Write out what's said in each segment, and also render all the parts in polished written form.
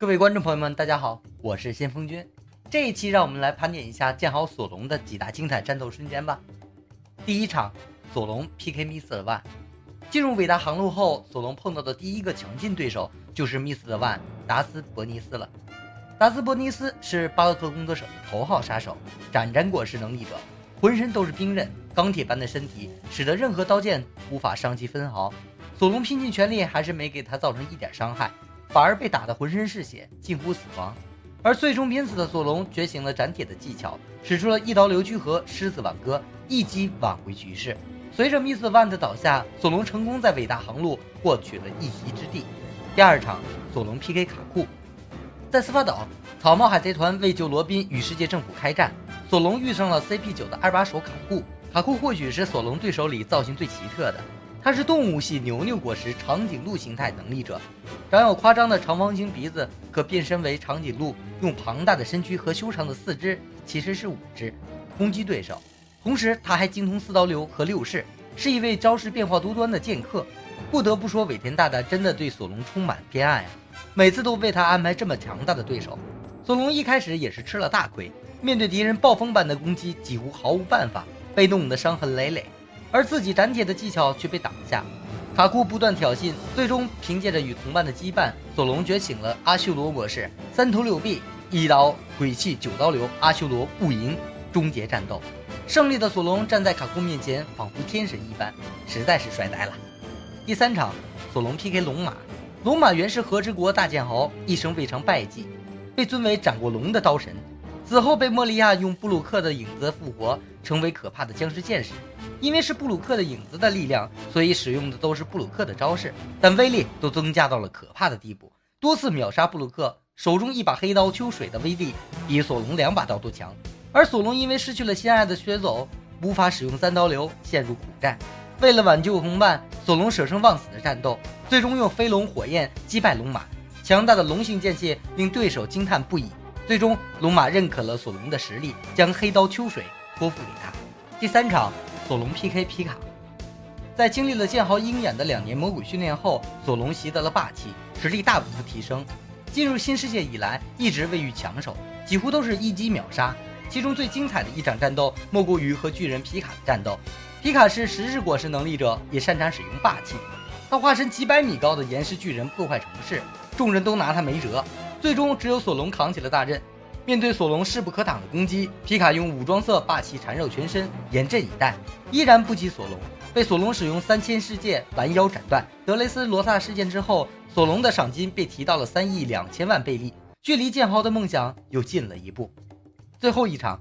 各位观众朋友们，大家好，我是先锋君。这一期让我们来盘点一下剑豪索隆的几大精彩战斗瞬间吧。第一场，索隆 PK Mr. One。进入伟大航路后，索隆碰到的第一个强劲对手就是 Mr. One 达斯伯尼斯了。达斯伯尼斯是巴洛克工作者的头号杀手，斩斩果实能力者，浑身都是冰刃，钢铁般的身体使得任何刀剑无法伤其分毫。索隆拼尽全力，还是没给他造成一点伤害，反而被打得浑身是血，近乎死亡。而最终濒死的索隆觉醒了斩铁的技巧，使出了一刀流居合、狮子挽歌，一击挽回局势。随着Mr. One的倒下，索隆成功在伟大航路获取了一席之地。第二场，索隆 PK 卡库。在司法岛，草帽海贼团为救罗宾与世界政府开战，索隆遇上了 CP9 的二把手卡库。卡库或许是索隆对手里造型最奇特的，他是动物系牛牛果实长颈鹿形态能力者，长有夸张的长方形鼻子，可变身为长颈鹿，用庞大的身躯和修长的四肢，其实是5只，攻击对手。同时他还精通4刀流和6式，是一位招式变化多端的剑客。不得不说，尾田大大真的对索隆充满偏爱啊，每次都为他安排这么强大的对手。索隆一开始也是吃了大亏，面对敌人暴风般的攻击几乎毫无办法，被弄得伤痕累累，而自己斩铁的技巧却被挡下。卡库不断挑衅，最终凭借着与同伴的羁绊，索隆觉醒了阿修罗模式，3头6臂，1刀鬼泣9刀流阿修罗雾银，终结战斗。胜利的索隆站在卡库面前，仿佛天神一般，实在是帅呆了。第三场，索隆 PK 龙马。龙马原是和之国大剑豪，一生未尝败绩，被尊为斩过龙的刀神。死后被莫利亚用布鲁克的影子复活，成为可怕的僵尸剑士。因为是布鲁克的影子的力量，所以使用的都是布鲁克的招式，但威力都增加到了可怕的地步，多次秒杀布鲁克。手中一把黑刀秋水的威力比索隆2把刀都强。而索隆因为失去了心爱的血走，无法使用3刀流，陷入苦战。为了挽救同伴，索隆舍生忘死的战斗，最终用飞龙火焰击败龙马。强大的龙形剑气令对手惊叹不已。最终龙马认可了索隆的实力，将黑刀秋水托付给他。第三场，索隆 PK 皮卡。在经历了剑豪鹰眼的2年魔鬼训练后，索隆习得了霸气，实力大幅度提升。进入新世界以来，一直位于强手，几乎都是一击秒杀。其中最精彩的一场战斗，莫过于和巨人皮卡的战斗。皮卡是10日果实能力者，也擅长使用霸气。他化身几百米高的岩石巨人，破坏城市，众人都拿他没辙。最终只有索隆扛起了大任。面对索隆势不可挡的攻击，皮卡用武装色霸气缠绕全身，严阵以待，依然不及索隆。被索隆使用3000世界拦腰斩断。德雷斯罗萨事件之后，索隆的赏金被提到了3亿2千万贝利，距离剑豪的梦想又近了一步。最后一场，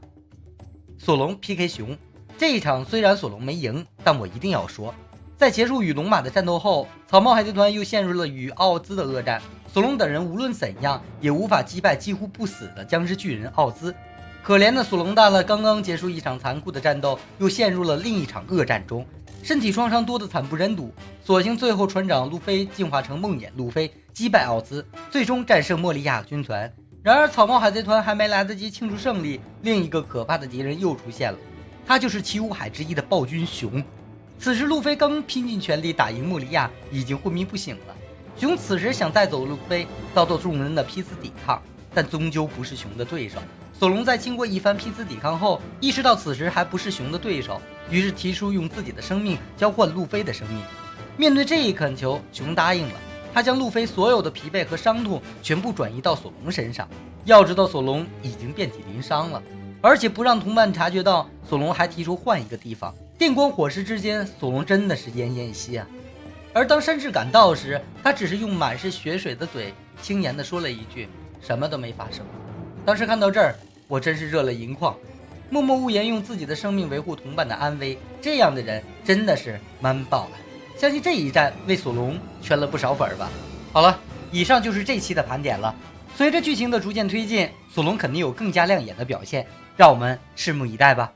索隆 PK 熊。这一场虽然索隆没赢，但我一定要说，在结束与龙马的战斗后，草帽海贼团又陷入了与奥兹的恶战。索隆等人无论怎样也无法击败几乎不死的僵尸巨人奥兹。可怜的索隆大了刚刚结束一场残酷的战斗，又陷入了另一场恶战中，身体创伤多得惨不忍睹。所幸最后船长路飞进化成梦魇路飞，击败奥兹，最终战胜莫利亚军团。然而草帽海贼团还没来得及庆祝胜利，另一个可怕的敌人又出现了，他就是七武海之一的暴君熊。此时路飞刚拼尽全力打赢莫利亚，已经昏迷不醒了。熊此时想带走路飞，遭到众人的拼死抵抗，但终究不是熊的对手。索隆在经过一番拼死抵抗后，意识到此时还不是熊的对手，于是提出用自己的生命交换路飞的生命。面对这一恳求，熊答应了。他将路飞所有的疲惫和伤痛全部转移到索隆身上。要知道索隆已经遍体鳞伤了，而且不让同伴察觉到，索隆还提出换一个地方。电光火石之间，索隆真的是奄奄一息啊。而当山治赶到时，他只是用满是血水的嘴轻言地说了一句，什么都没发生。当时看到这儿，我真是热泪盈眶。默默无言用自己的生命维护同伴的安危，这样的人真的是 man 爆了。相信这一战为索隆圈了不少粉吧。好了，以上就是这期的盘点了。随着剧情的逐渐推进，索隆肯定有更加亮眼的表现，让我们拭目以待吧。